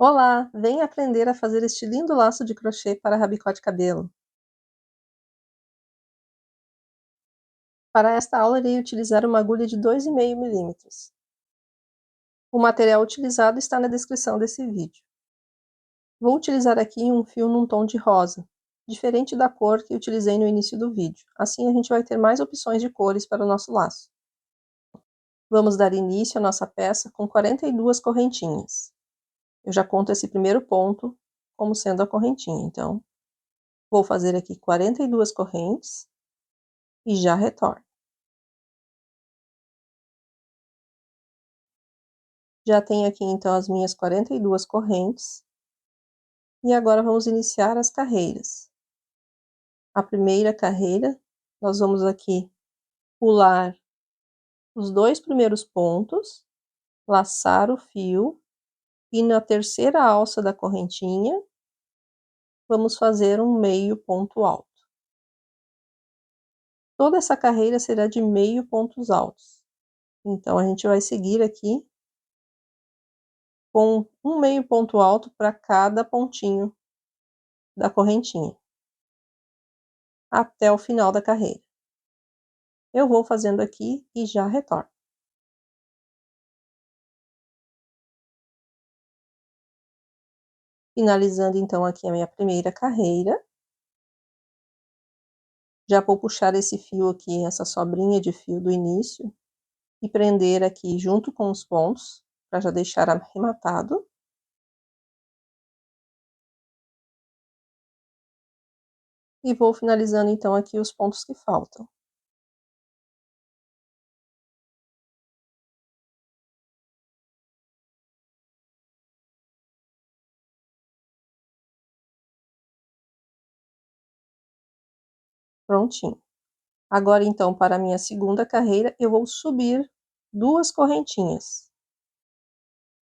Olá, venha aprender a fazer este lindo laço de crochê para rabicó de cabelo. Para esta aula, irei utilizar uma agulha de 2,5 milímetros. O material utilizado está na descrição desse vídeo. Vou utilizar aqui um fio num tom de rosa, diferente da cor que utilizei no início do vídeo. Assim a gente vai ter mais opções de cores para o nosso laço. Vamos dar início à nossa peça com 42 correntinhas. Eu já conto esse primeiro ponto como sendo a correntinha, então vou fazer aqui 42 correntes e já retorno. Já tenho aqui então as minhas 42 correntes. E agora vamos iniciar as carreiras. A primeira carreira, nós vamos aqui pular os 2 primeiros pontos, laçar o fio, e na terceira alça da correntinha, vamos fazer um meio ponto alto. Toda essa carreira será de meio pontos altos. Então, a gente vai seguir aqui com um meio ponto alto para cada pontinho da correntinha, até o final da carreira. Eu vou fazendo aqui e já retorno. Finalizando então aqui a minha primeira carreira. Já vou puxar esse fio aqui, essa sobrinha de fio do início, e prender aqui junto com os pontos, para já deixar arrematado. E vou finalizando então aqui os pontos que faltam. Prontinho. Agora então, para a minha segunda carreira, eu vou subir 2 correntinhas.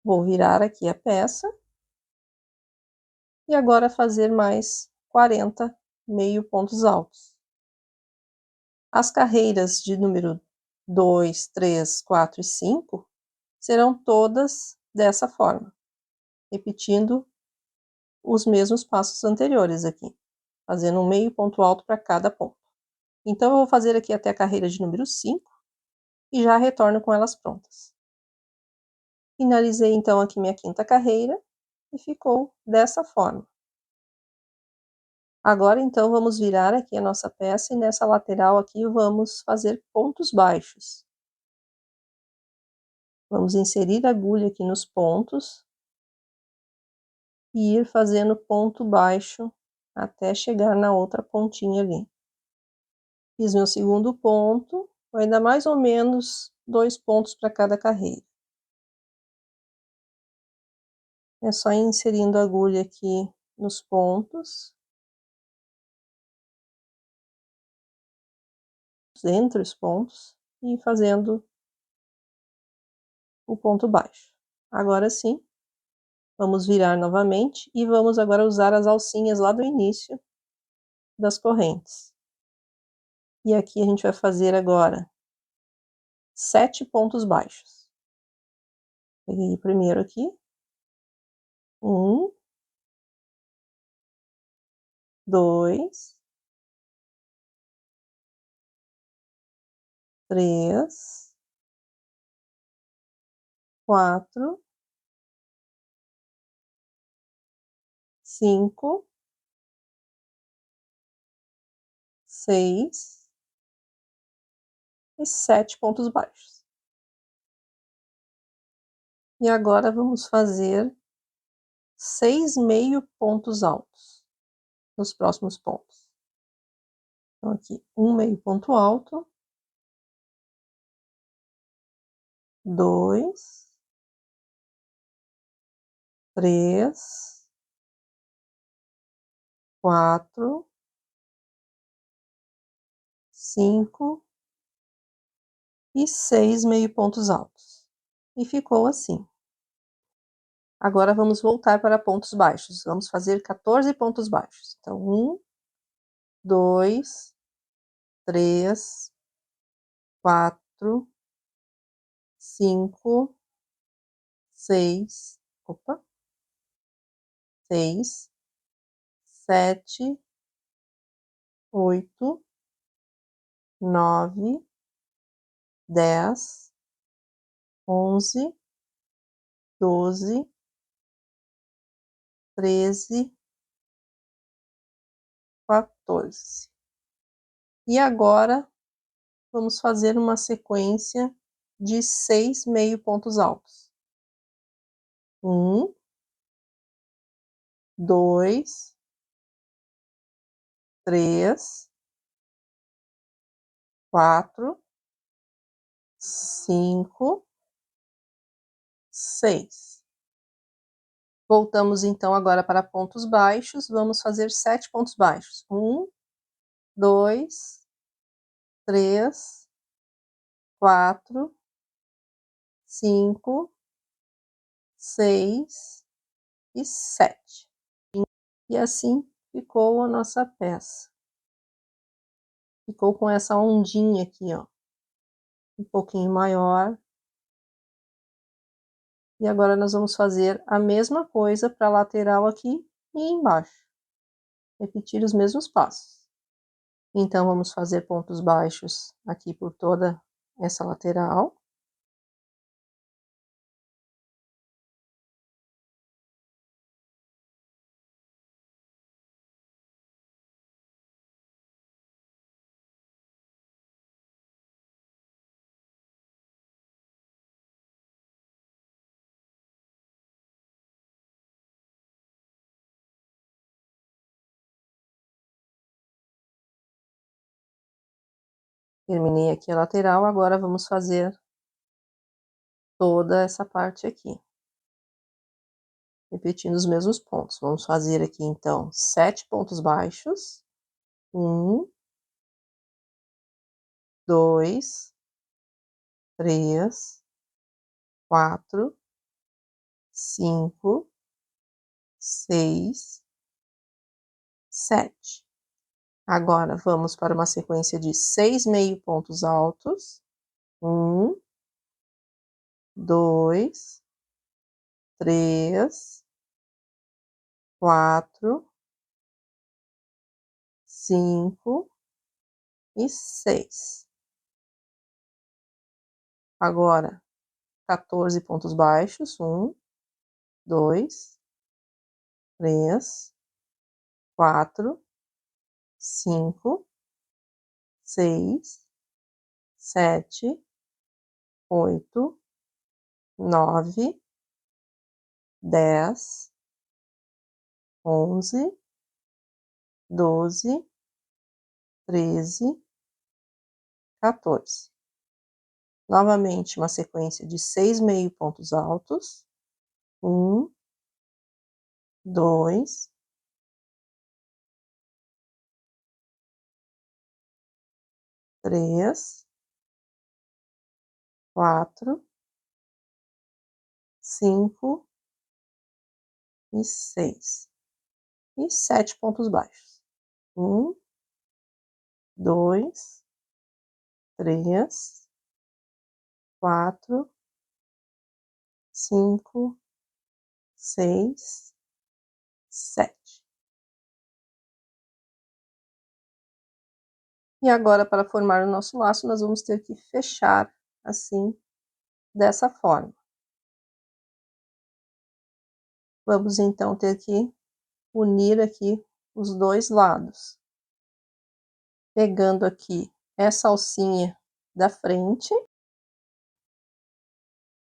Vou virar aqui a peça. E agora fazer mais 40 meio pontos altos. As carreiras de número 2, 3, 4 e 5 serão todas dessa forma, repetindo os mesmos passos anteriores aqui, fazendo um meio ponto alto para cada ponto. Então, eu vou fazer aqui até a carreira de número 5 e já retorno com elas prontas. Finalizei então aqui minha quinta carreira e ficou dessa forma. Agora então vamos virar aqui a nossa peça e nessa lateral aqui vamos fazer pontos baixos. Vamos inserir a agulha aqui nos pontos e ir fazendo ponto baixo até chegar na outra pontinha ali. Fiz meu segundo ponto, vai dar mais ou menos 2 pontos para cada carreira. É só ir inserindo a agulha aqui nos pontos, entre os pontos, e fazendo o ponto baixo. Agora sim, vamos virar novamente e vamos agora usar as alcinhas lá do início das correntes. E aqui a gente vai fazer agora 7 pontos baixos. Peguei o primeiro aqui. 1, 2, 3, 4, 5, 6 e 7 pontos baixos. E agora vamos fazer 6 meio pontos altos nos próximos pontos. Então, aqui, um meio ponto alto, 2, 3, 4, 5 e 6 meio pontos altos. E ficou assim. Agora vamos voltar para pontos baixos. Vamos fazer 14 pontos baixos. Então, 1, 2, 3, 4, 5, 6, opa, 6, 7, 8, 9, 10, 11, 12, 13, 14. E agora vamos fazer uma sequência de 6 meio pontos altos. 1, 2, 3, 4, 5, 6. Voltamos então agora para pontos baixos, vamos fazer 7 pontos baixos. 1, 2, 3, 4, 5, 6 e 7. E assim ficou a nossa peça. Ficou com essa ondinha aqui, ó, um pouquinho maior. E agora nós vamos fazer a mesma coisa para a lateral aqui e embaixo. Repetir os mesmos passos. Então, vamos fazer pontos baixos aqui por toda essa lateral. Terminei aqui a lateral, agora vamos fazer toda essa parte aqui. Repetindo os mesmos pontos. Vamos fazer aqui, então, 7 pontos baixos. 1, 2, 3, 4, 5, 6, 7. Agora, vamos para uma sequência de 6 meio pontos altos. 1, 2, 3, 4, 5 e 6. Agora, 14 pontos baixos. 1, 2, 3, 4, 5, 6, 7, 8, 9, 10, 11, 12, 13, 14. Novamente, uma sequência de 6 meio pontos altos. 1, 2, 3, 4, 5 e 6. E 7 pontos baixos. 1, 2, 3, 4, 5, 6, 7. E agora, para formar o nosso laço, nós vamos ter que fechar assim, dessa forma. Vamos então ter que unir aqui os dois lados. Pegando aqui essa alcinha da frente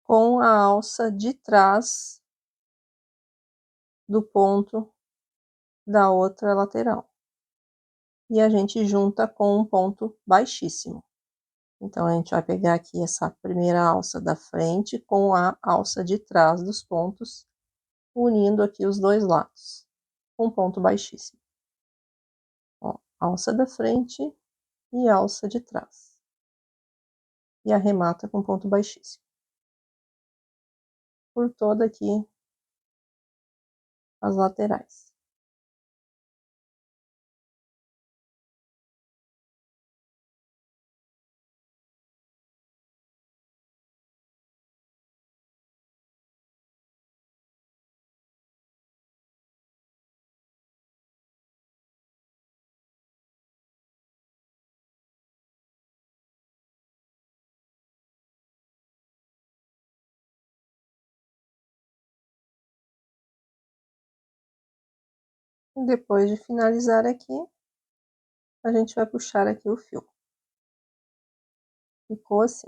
com a alça de trás do ponto da outra lateral. E a gente junta com um ponto baixíssimo. Então, a gente vai pegar aqui essa primeira alça da frente com a alça de trás dos pontos, unindo aqui os dois lados, com ponto baixíssimo. Ó, alça da frente e alça de trás. E arremata com ponto baixíssimo. Por toda aqui as laterais. E depois de finalizar aqui, a gente vai puxar aqui o fio. Ficou assim.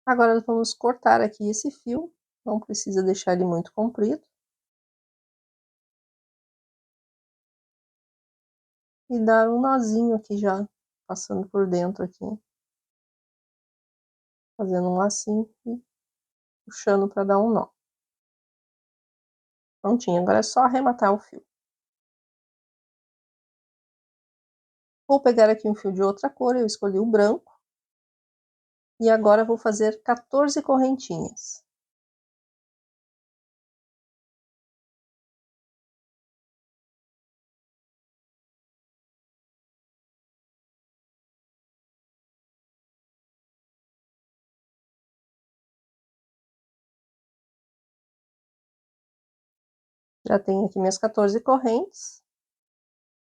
Agora vamos cortar aqui esse fio, não precisa deixar ele muito comprido. E dar um nozinho aqui já, passando por dentro aqui. Fazendo um lacinho e puxando para dar um nó. Prontinho, agora é só arrematar o fio. Vou pegar aqui um fio de outra cor, eu escolhi o branco. E agora vou fazer 14 correntinhas. Já tenho aqui minhas 14 correntes.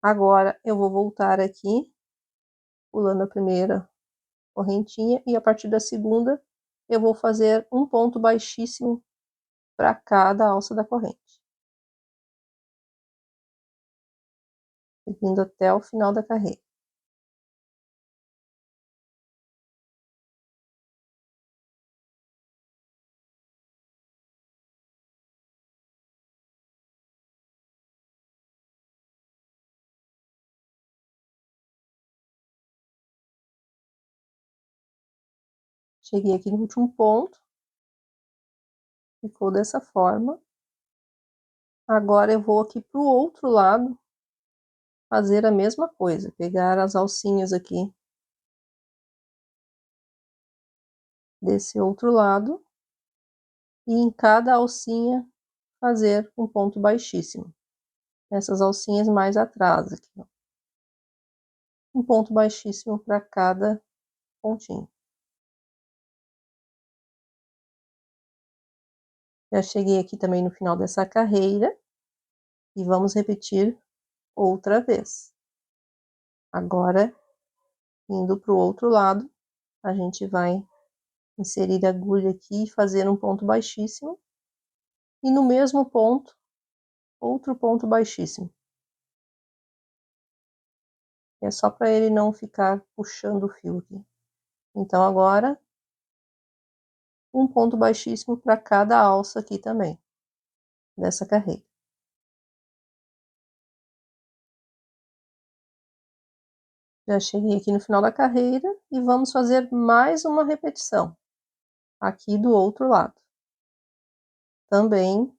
Agora eu vou voltar aqui, pulando a primeira correntinha, e a partir da segunda eu vou fazer um ponto baixíssimo para cada alça da corrente, seguindo até o final da carreira. Cheguei aqui no último ponto, ficou dessa forma. Agora eu vou aqui para o outro lado fazer a mesma coisa, pegar as alcinhas aqui desse outro lado e em cada alcinha fazer um ponto baixíssimo. Essas alcinhas mais atrás aqui, ó. Um ponto baixíssimo para cada pontinho. Já cheguei aqui também no final dessa carreira e vamos repetir outra vez. Agora, indo para o outro lado, a gente vai inserir a agulha aqui e fazer um ponto baixíssimo. E no mesmo ponto, outro ponto baixíssimo. É só para ele não ficar puxando o fio aqui. Então agora, um ponto baixíssimo para cada alça aqui também, dessa carreira. Já cheguei aqui no final da carreira e vamos fazer mais uma repetição, aqui do outro lado. Também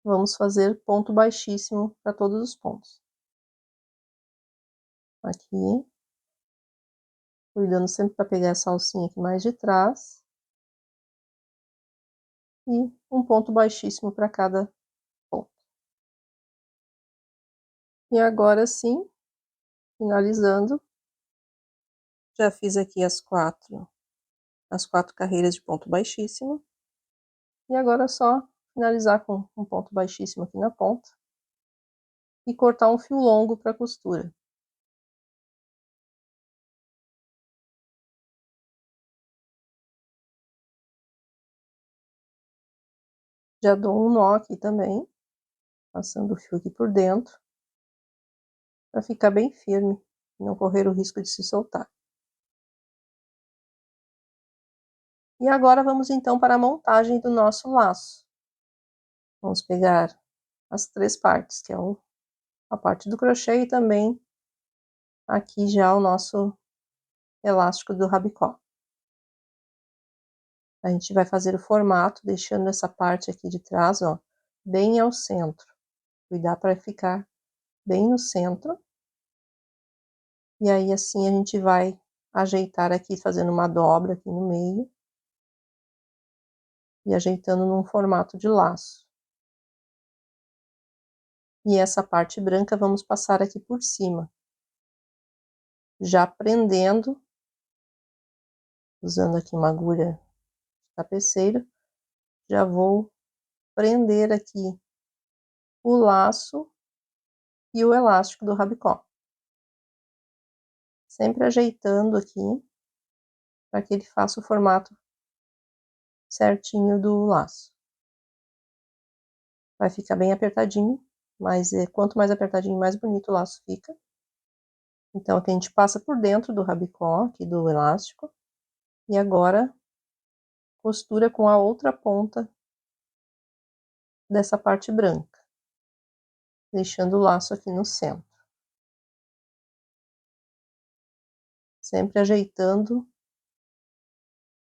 vamos fazer ponto baixíssimo para todos os pontos. Aqui, cuidando sempre para pegar essa alcinha aqui mais de trás. E um ponto baixíssimo para cada ponto. E agora sim, finalizando, já fiz aqui as quatro carreiras de ponto baixíssimo. E agora é só finalizar com um ponto baixíssimo aqui na ponta. E cortar um fio longo para costura. Já dou um nó aqui também, passando o fio aqui por dentro, para ficar bem firme, e não correr o risco de se soltar. E agora vamos então para a montagem do nosso laço. Vamos pegar as três partes, que é a parte do crochê e também aqui já o nosso elástico do rabicó. A gente vai fazer o formato, deixando essa parte aqui de trás, ó, bem ao centro. Cuidar para ficar bem no centro. E aí, assim, a gente vai ajeitar aqui, fazendo uma dobra aqui no meio. E ajeitando num formato de laço. E essa parte branca vamos passar aqui por cima. Já prendendo, usando aqui uma agulha de tapeceiro, já vou prender aqui o laço e o elástico do rabicó. Sempre ajeitando aqui para que ele faça o formato certinho do laço. Vai ficar bem apertadinho, mas quanto mais apertadinho, mais bonito o laço fica. Então, aqui a gente passa por dentro do rabicó, aqui do elástico, e agora costura com a outra ponta dessa parte branca, deixando o laço aqui no centro. Sempre ajeitando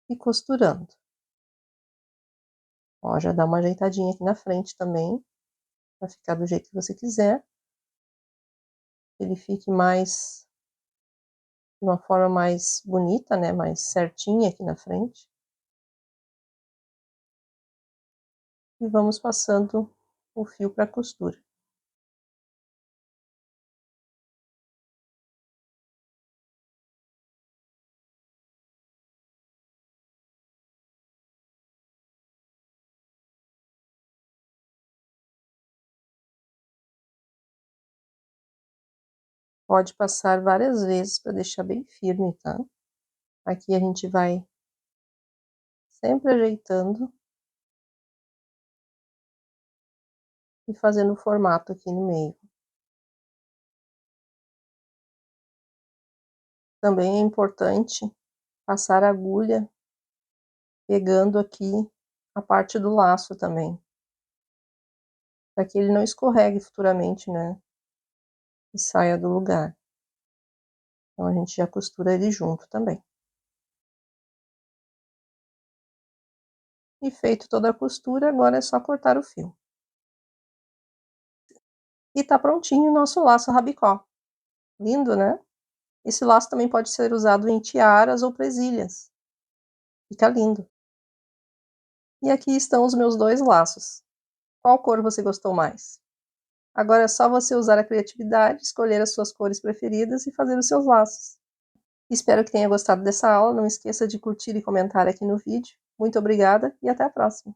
e costurando. Ó, já dá uma ajeitadinha aqui na frente também, para ficar do jeito que você quiser. Ele fique mais, de uma forma mais bonita, né, mais certinha aqui na frente. E vamos passando o fio para costura. Pode passar várias vezes para deixar bem firme, tá? Aqui a gente vai sempre ajeitando e fazendo o formato aqui no meio. Também é importante passar a agulha pegando aqui a parte do laço também, para que ele não escorregue futuramente, né? E saia do lugar. Então a gente já costura ele junto também. E feito toda a costura, agora é só cortar o fio. E tá prontinho o nosso laço rabicó. Lindo, né? Esse laço também pode ser usado em tiaras ou presilhas. Fica lindo. E aqui estão os meus dois laços. Qual cor você gostou mais? Agora é só você usar a criatividade, escolher as suas cores preferidas e fazer os seus laços. Espero que tenha gostado dessa aula. Não esqueça de curtir e comentar aqui no vídeo. Muito obrigada e até a próxima!